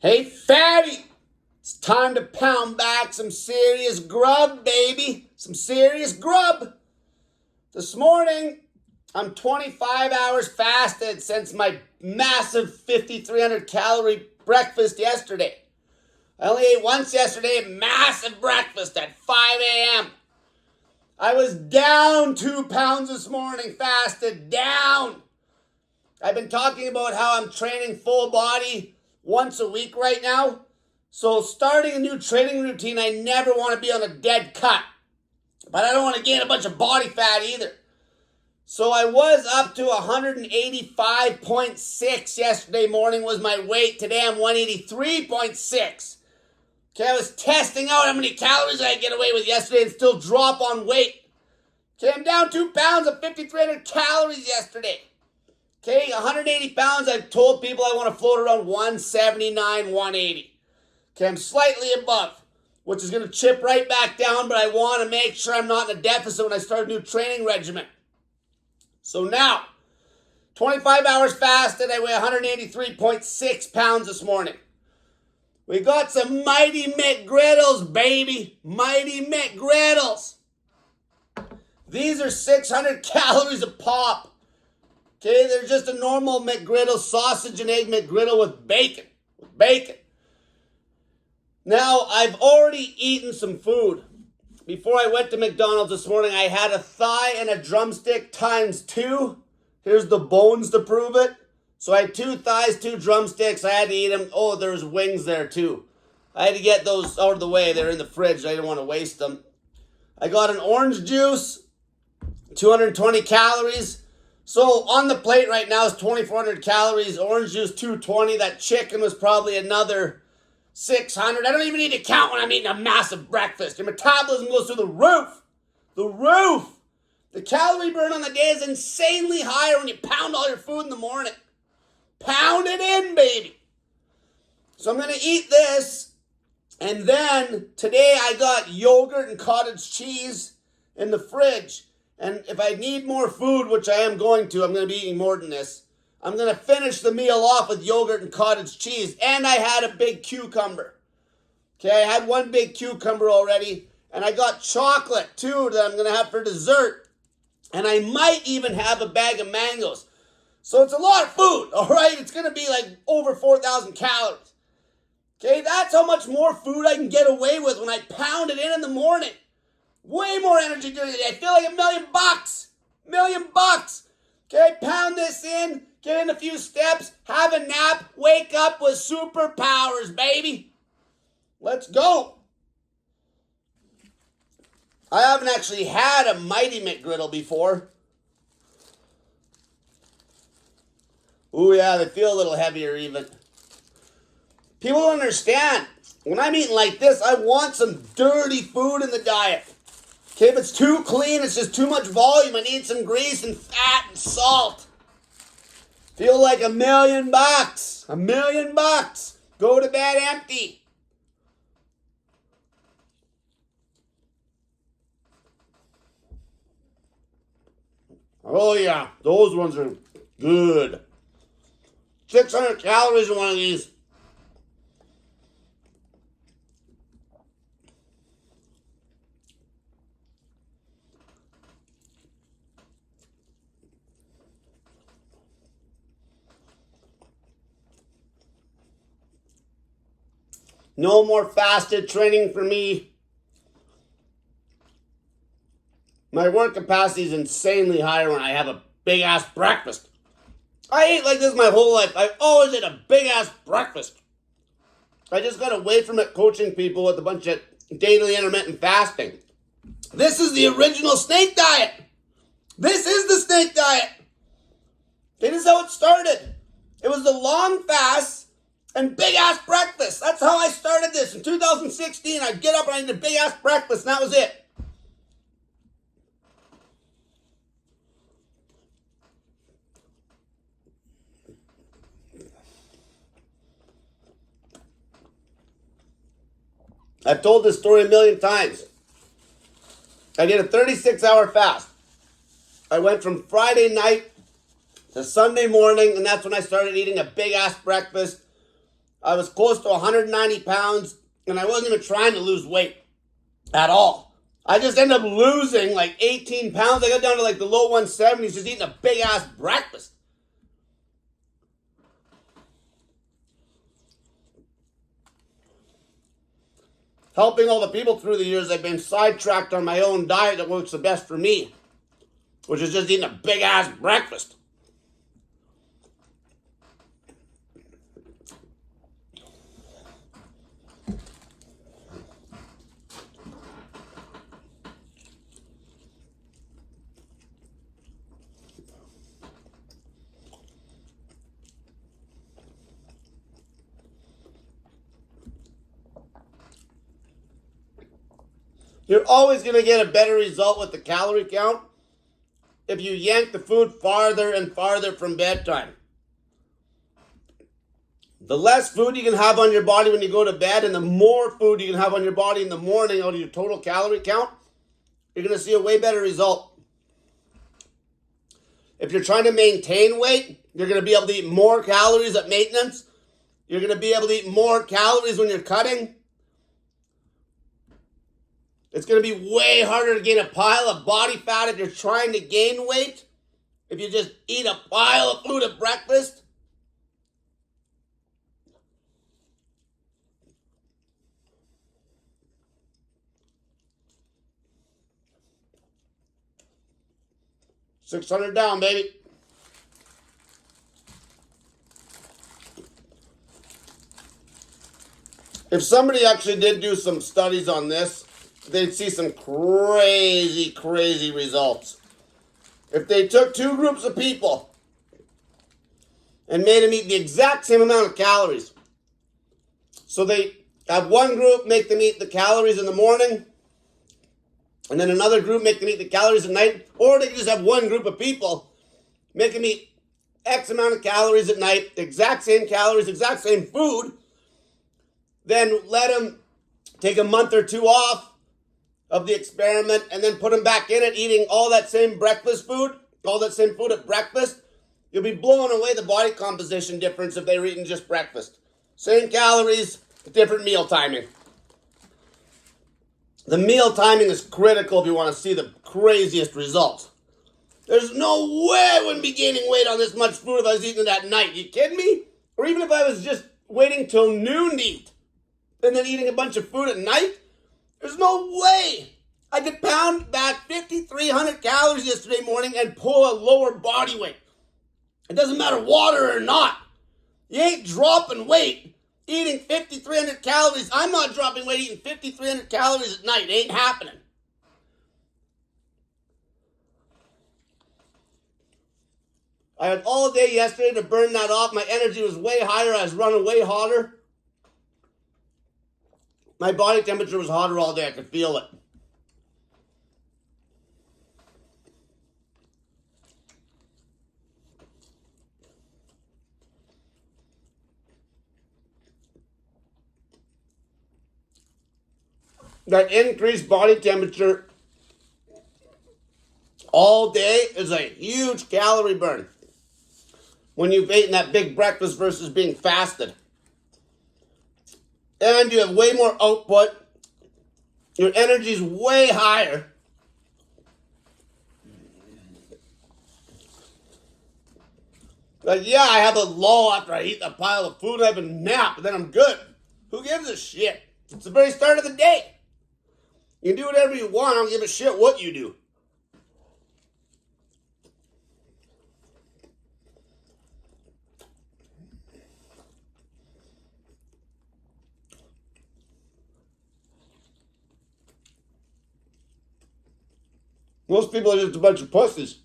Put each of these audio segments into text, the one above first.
Hey, fatty, it's time to pound back some serious grub, baby. Some serious grub. This morning, I'm 25 hours fasted since my massive 5,300 calorie breakfast yesterday. I only ate once yesterday, a massive breakfast at 5 a.m. I was down 2 pounds this morning, fasted, down. I've been talking about how I'm training full body once a week right now. So starting a new training routine, I never want to be on a dead cut. But I don't want to gain a bunch of body fat either. So I was up to 185.6 yesterday morning was my weight. Today I'm 183.6. Okay, I was testing out how many calories I could get away with yesterday and still drop on weight. Okay, I'm down 2 pounds of 5,300 calories yesterday. Okay, 180 pounds, I've told people I want to float around 179, 180. Okay, I'm slightly above, which is going to chip right back down, but I want to make sure I'm not in a deficit when I start a new training regimen. So now, 25 hours fasted, I weigh 183.6 pounds this morning. We got some Mighty McGriddles, baby. Mighty McGriddles. These are 600 calories a pop. Okay, they're just a normal McGriddle, sausage and egg McGriddle with bacon. Now, I've already eaten some food. Before I went to McDonald's this morning, I had a thigh and a drumstick times 2. Here's the bones to prove it. So I had 2 thighs, 2 drumsticks. I had to eat them. Oh, there's wings there too. I had to get those out of the way. They're in the fridge. I didn't want to waste them. I got an orange juice, 220 calories. So on the plate right now is 2,400 calories. Orange juice, 220. That chicken was probably another 600. I don't even need to count when I'm eating a massive breakfast. Your metabolism goes through the roof. The roof. The calorie burn on the day is insanely higher when you pound all your food in the morning. Pound it in, baby. So I'm going to eat this. And then today I got yogurt and cottage cheese in the fridge. And if I need more food, which I am going to, I'm going to be eating more than this. I'm going to finish the meal off with yogurt and cottage cheese. And I had a big cucumber. Okay, I had one big cucumber already. And I got chocolate, too, that I'm going to have for dessert. And I might even have a bag of mangoes. So it's a lot of food, all right? It's going to be like over 4,000 calories. Okay, that's how much more food I can get away with when I pound it in the morning. Way more energy during the day. I feel like $1 million. $1 million. Okay, pound this in, get in a few steps, have a nap, wake up with superpowers, baby. Let's go. I haven't actually had a Mighty McGriddle before. Ooh, yeah, they feel a little heavier even. People don't understand. When I'm eating like this, I want some dirty food in the diet. Okay, if it's too clean, it's just too much volume. I need some grease and fat and salt. Feel like $1 million. $1 million. Go to bed empty. Oh yeah, those ones are good. 600 calories in one of these. No more fasted training for me. My work capacity is insanely higher when I have a big-ass breakfast. I ate like this my whole life. I always ate a big-ass breakfast. I just got away from it coaching people with a bunch of daily intermittent fasting. This is the original snake diet. This is the snake diet. This is how it started. It was the long fast and big-ass breakfast. That's how I started this. In 2016, I'd get up and I'd eat a big-ass breakfast, and that was it. I've told this story 1 million times. I did a 36-hour fast. I went from Friday night to Sunday morning, and that's when I started eating a big-ass breakfast. I was close to 190 pounds, and I wasn't even trying to lose weight at all. I just ended up losing like 18 pounds. I got down to like the low 170s just eating a big-ass breakfast. Helping all the people through the years, I've been sidetracked on my own diet that works the best for me, which is just eating a big-ass breakfast. You're always going to get a better result with the calorie count if you yank the food farther and farther from bedtime. The less food you can have on your body when you go to bed and the more food you can have on your body in the morning out of your total calorie count, you're going to see a way better result. If you're trying to maintain weight, you're going to be able to eat more calories at maintenance. You're going to be able to eat more calories when you're cutting. It's going to be way harder to gain a pile of body fat if you're trying to gain weight. If you just eat a pile of food at breakfast. $600 down, baby. If somebody actually did do some studies on this, they'd see some crazy, crazy results. If they took two groups of people and made them eat the exact same amount of calories, so they have one group make them eat the calories in the morning, and then another group make them eat the calories at night, or they can just have one group of people make them eat X amount of calories at night, the exact same calories, exact same food, then let them take a month or two off of the experiment and then put them back in it, eating all that same breakfast food, all that same food at breakfast. You'll be blowing away the body composition difference if they were eating just breakfast. Same calories, different meal timing. The meal timing is critical if you want to see the craziest results. There's no way I wouldn't be gaining weight on this much food if I was eating it at night. You kidding me? Or even if I was just waiting till noon to eat and then eating a bunch of food at night. There's no way I could pound back 5,300 calories yesterday morning and pull a lower body weight. It doesn't matter water or not. You ain't dropping weight eating 5,300 calories. I'm not dropping weight eating 5,300 calories at night. It ain't happening. I had all day yesterday to burn that off. My energy was way higher. I was running way hotter. My body temperature was hotter all day. I could feel it. That increased body temperature all day is a huge calorie burn when you've eaten that big breakfast versus being fasted. And you have way more output. Your energy's way higher. Like, yeah, I have a lull after I eat a pile of food. I have a nap, but then I'm good. Who gives a shit? It's the very start of the day. You can do whatever you want. I don't give a shit what you do. Most people are just a bunch of pussies.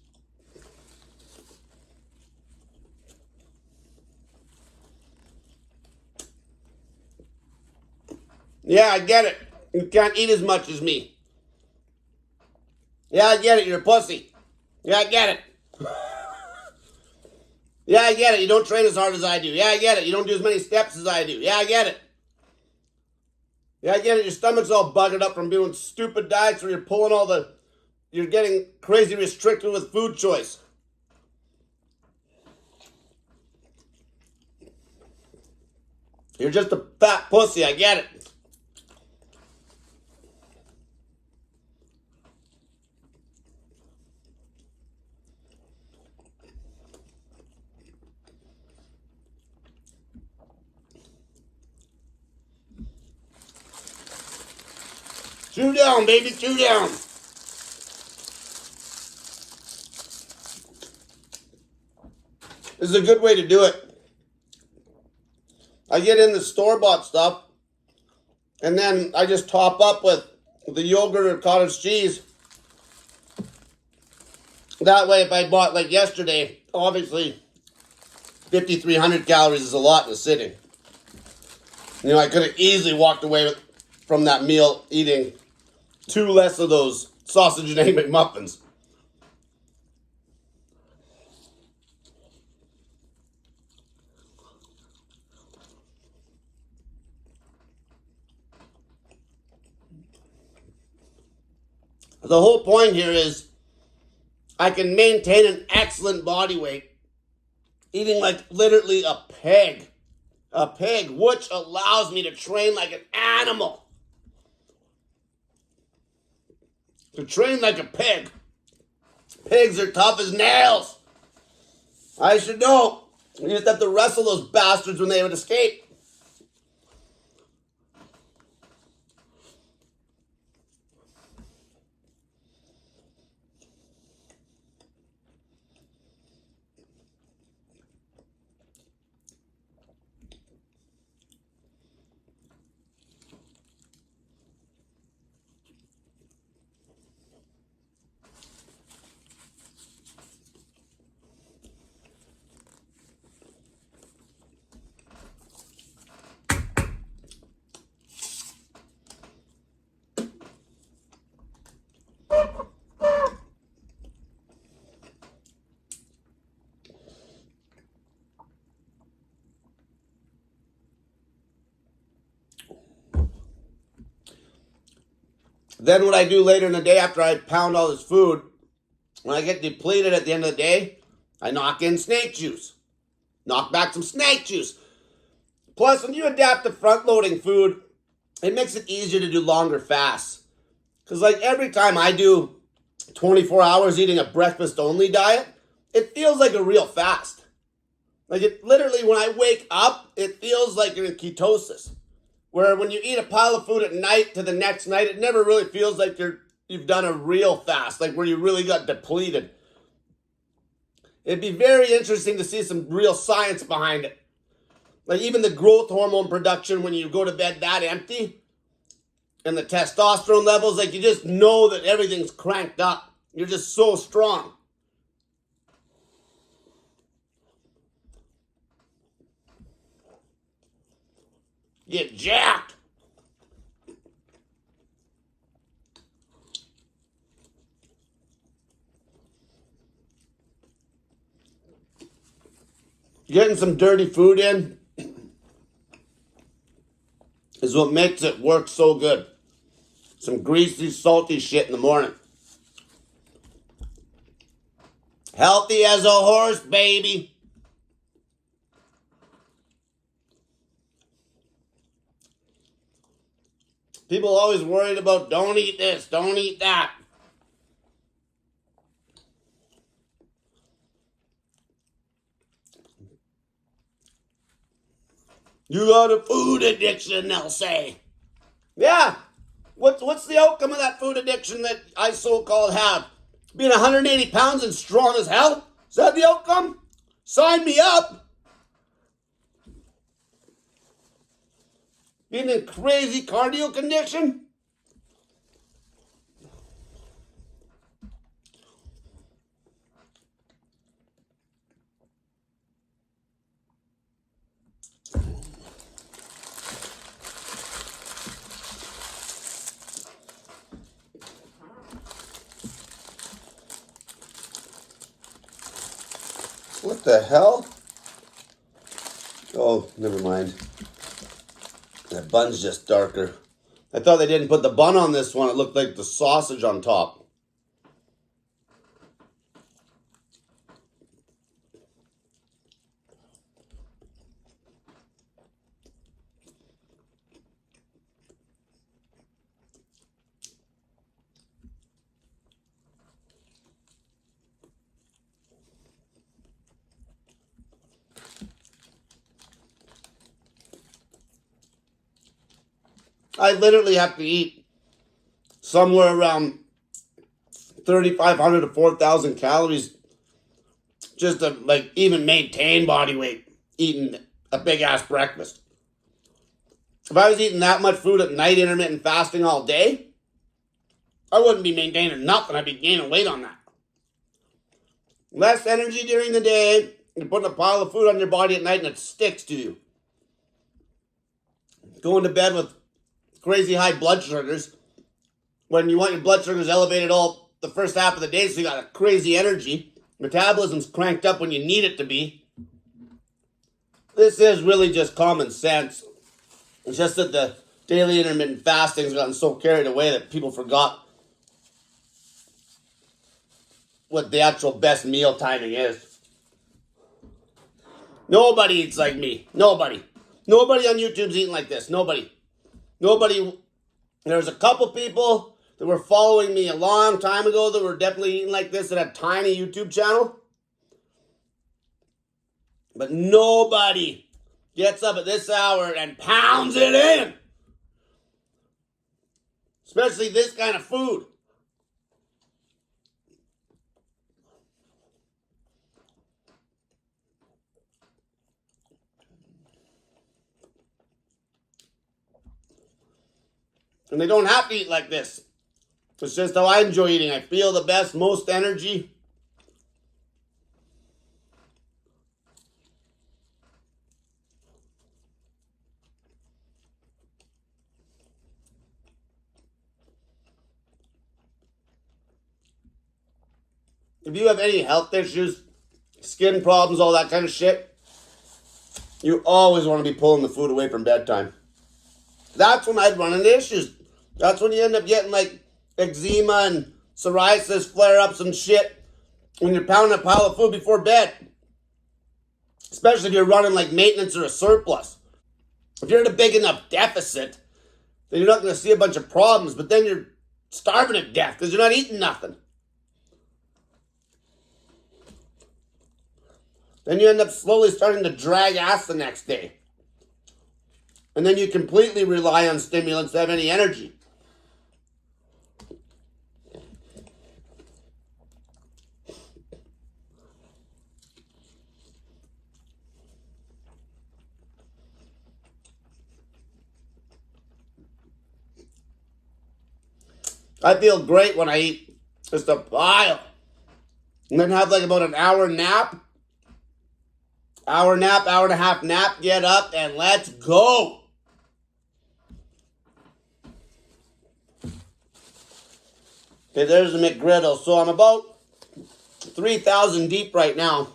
Yeah, I get it. You can't eat as much as me. Yeah, I get it. You're a pussy. Yeah, I get it. Yeah, I get it. You don't train as hard as I do. Yeah, I get it. You don't do as many steps as I do. Yeah, I get it. Yeah, I get it. Your stomach's all buggered up from doing stupid diets where you're getting crazy restricted with food choice. You're just a fat pussy, I get it. Chew down, baby, chew down. This is a good way to do it. I get in the store-bought stuff, and then I just top up with the yogurt or cottage cheese. That way, if I bought like yesterday, obviously 5,300 calories is a lot in a sitting. You know, I could have easily walked away from that meal eating 2 less of those sausage and egg McMuffins. The whole point here is I can maintain an excellent body weight eating like literally a pig. A pig, which allows me to train like an animal. To train like a pig. Pigs are tough as nails. I should know. You just have to wrestle those bastards when they would escape. Then what I do later in the day after I pound all this food, when I get depleted at the end of the day, I knock in snake juice. Knock back some snake juice. Plus, when you adapt to front-loading food, it makes it easier to do longer fasts. Because like every time I do 24 hours eating a breakfast-only diet, it feels like a real fast. Like it literally, when I wake up, it feels like you're in ketosis. Where when you eat a pile of food at night to the next night, it never really feels like you've done a real fast, like where you really got depleted. It'd be very interesting to see some real science behind it. Like even the growth hormone production when you go to bed that empty, and the testosterone levels, like you just know that everything's cranked up. You're just so strong. Get jacked. Getting some dirty food in is what makes it work so good. Some greasy, salty shit in the morning. Healthy as a horse, baby. People always worried about don't eat this, don't eat that. You got a food addiction, they'll say. Yeah. What's the outcome of that food addiction that I so-called have? Being 180 pounds and strong as hell? Is that the outcome? Sign me up. Being in crazy cardio condition? What the hell? Oh, never mind. That bun's just darker. I thought they didn't put the bun on this one. It looked like the sausage on top. I literally have to eat somewhere around 3,500 to 4,000 calories just to like even maintain body weight eating a big ass breakfast. If I was eating that much food at night, intermittent fasting all day, I wouldn't be maintaining nothing. I'd be gaining weight on that. Less energy during the day, you're putting a pile of food on your body at night and it sticks to you. Going to bed with crazy high blood sugars when you want your blood sugars elevated all the first half of the day, so you got a crazy energy. Metabolism's cranked up when you need it to be. This is really just common sense. It's just that the daily intermittent fasting's gotten so carried away that people forgot what the actual best meal timing is. Nobody eats like me. Nobody. Nobody on YouTube's eating like this. Nobody. There's a couple people that were following me a long time ago that were definitely eating like this, that had a tiny YouTube channel. But nobody gets up at this hour and pounds it in. Especially this kind of food. And they don't have to eat like this. It's just how I enjoy eating. I feel the best, most energy. If you have any health issues, skin problems, all that kind of shit, you always want to be pulling the food away from bedtime. That's when I'd run into issues. That's when you end up getting like eczema and psoriasis flare-ups and shit when you're pounding a pile of food before bed. Especially if you're running like maintenance or a surplus. If you're in a big enough deficit, then you're not going to see a bunch of problems, but then you're starving to death because you're not eating nothing. Then you end up slowly starting to drag ass the next day. And then you completely rely on stimulants to have any energy. I feel great when I eat just a pile. And then have like about an hour nap. Hour and a half nap, get up and let's go. Okay, there's the McGriddle. So I'm about 3,000 deep right now.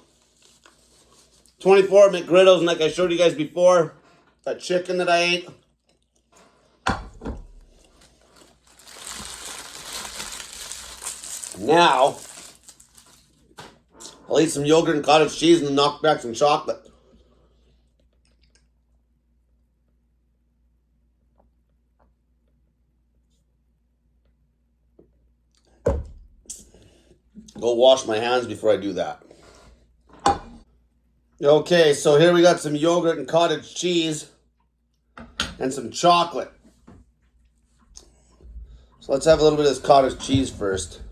24 McGriddles, and like I showed you guys before, that chicken that I ate. Now, I'll eat some yogurt and cottage cheese and knock back some chocolate. Go wash my hands before I do that. Okay, so here we got some yogurt and cottage cheese and some chocolate. So let's have a little bit of this cottage cheese first.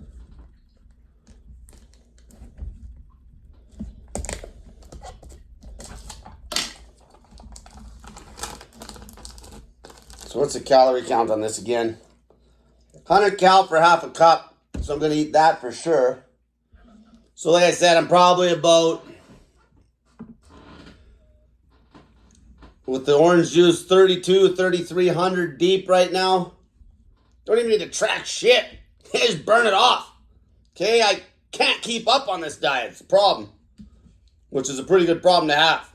So what's the calorie count on this again? 100 cal for half a cup. So I'm going to eat that for sure. So like I said, I'm probably about, with the orange juice, 3,300 deep right now. Don't even need to track shit. Just burn it off. Okay, I can't keep up on this diet. It's a problem. Which is a pretty good problem to have.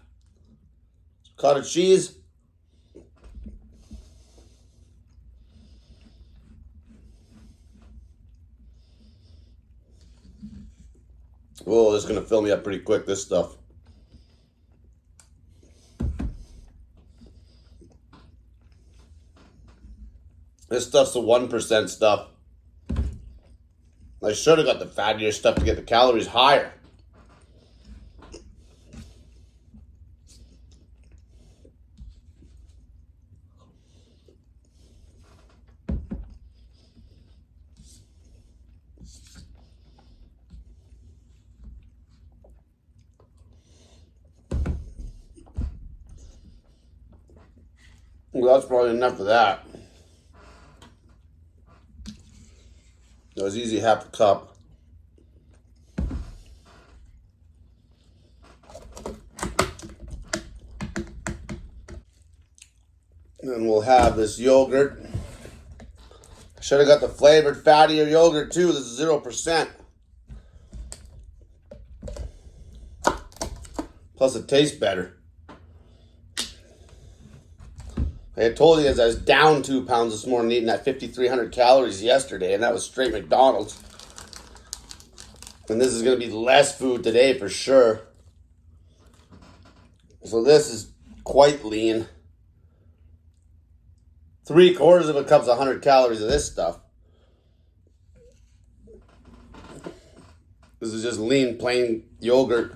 Cottage cheese. Whoa, this is going to fill me up pretty quick, this stuff. This stuff's the 1% stuff. I should have got the fattier stuff to get the calories higher. Well, that's probably enough of that. That was easy, half a cup. And we'll have this yogurt. I should have got the flavored fattier yogurt too. This is 0%. Plus it tastes better. I had told you guys I was down 2 pounds this morning eating that 5,300 calories yesterday, and that was straight McDonald's. And this is going to be less food today for sure. So this is quite lean. 3/4 of a cup's 100 calories of this stuff. This is just lean, plain yogurt.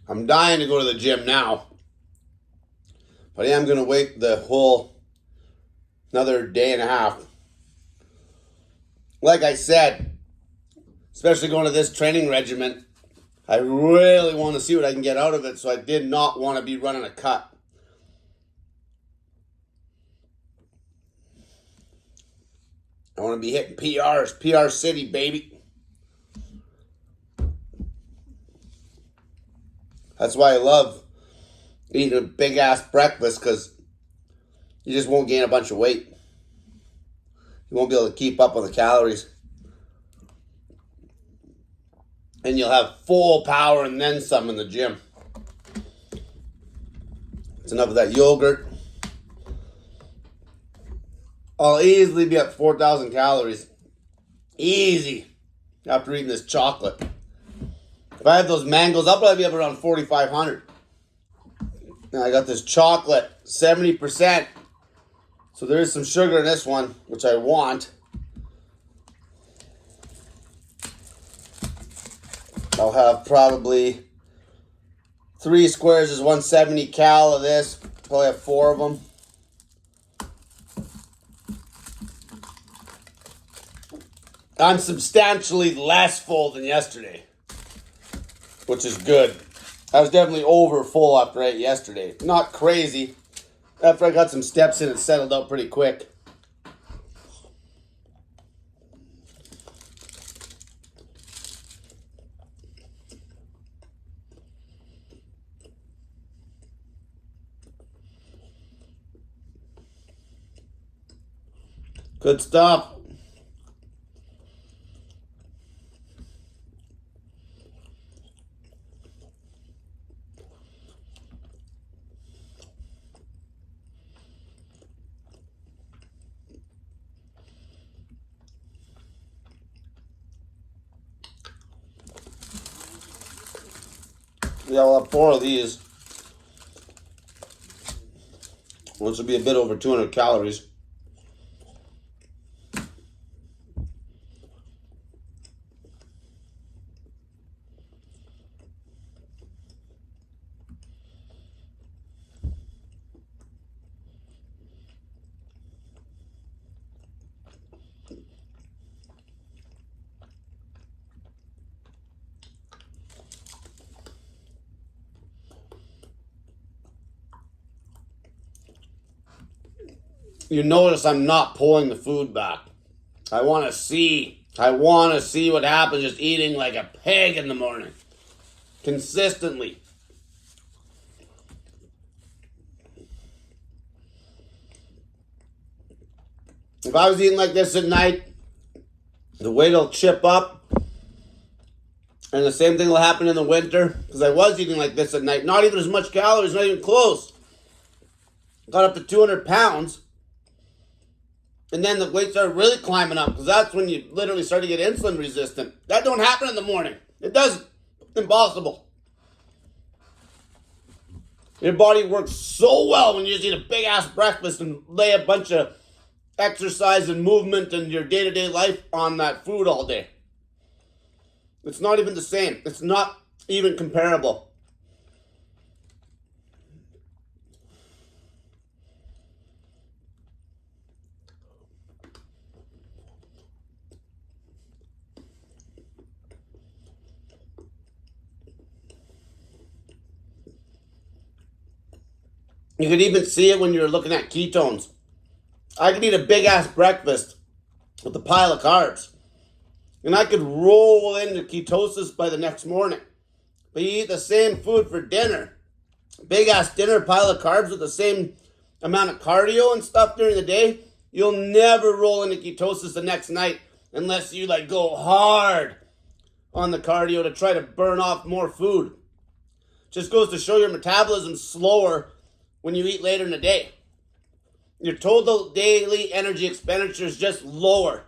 I'm dying to go to the gym now. But I am going to wait the whole another day and a half. Like I said, especially going to this training regimen, I really want to see what I can get out of it, so I did not want to be running a cut. I want to be hitting PRs, PR City, baby. That's why I love eating a big-ass breakfast, because you just won't gain a bunch of weight. You won't be able to keep up on the calories. And you'll have full power and then some in the gym. It's enough of that yogurt. I'll easily be at 4,000 calories. Easy. After eating this chocolate. If I have those mangoes, I'll probably be up around 4,500. Now I got this chocolate, 70%. So there is some sugar in this one, which I want. I'll have probably 3 squares is 170 cal of this. Probably have 4 of them. I'm substantially less full than yesterday, which is good. I was definitely over full after I ate yesterday. Not crazy. After I got some steps in, it settled out pretty quick. Good stuff. Yeah, we'll have 4 of these. Which will be a bit over 200 calories. You notice I'm not pulling the food back. I want to see what happens just eating like a pig in the morning. Consistently. If I was eating like this at night, the weight will chip up. And the same thing will happen in the winter. Because I was eating like this at night. Not even as much calories, not even close. Got up to 200 pounds. And then the weight started really climbing up, because that's when you literally start to get insulin resistant. That don't happen in the morning. It doesn't. It's impossible. Your body works so well when you just eat a big ass breakfast and lay a bunch of exercise and movement and your day-to-day life on that food all day. It's not even the same. It's not even comparable. You could even see it when you're looking at ketones. I could eat a big ass breakfast with a pile of carbs, and I could roll into ketosis by the next morning. But you eat the same food for dinner, big ass dinner, pile of carbs with the same amount of cardio and stuff during the day, you'll never roll into ketosis the next night unless you like go hard on the cardio to try to burn off more food. Just goes to show your metabolism's slower when you eat later in the day. Your total daily energy expenditure is just lower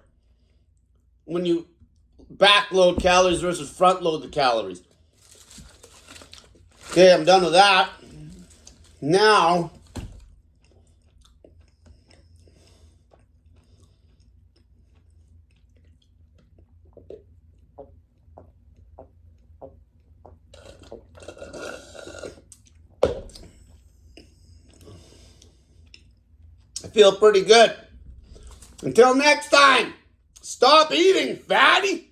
when you backload calories versus front load the calories. Okay, I'm done with that. Now, I feel pretty good. Until next time, stop eating, fatty.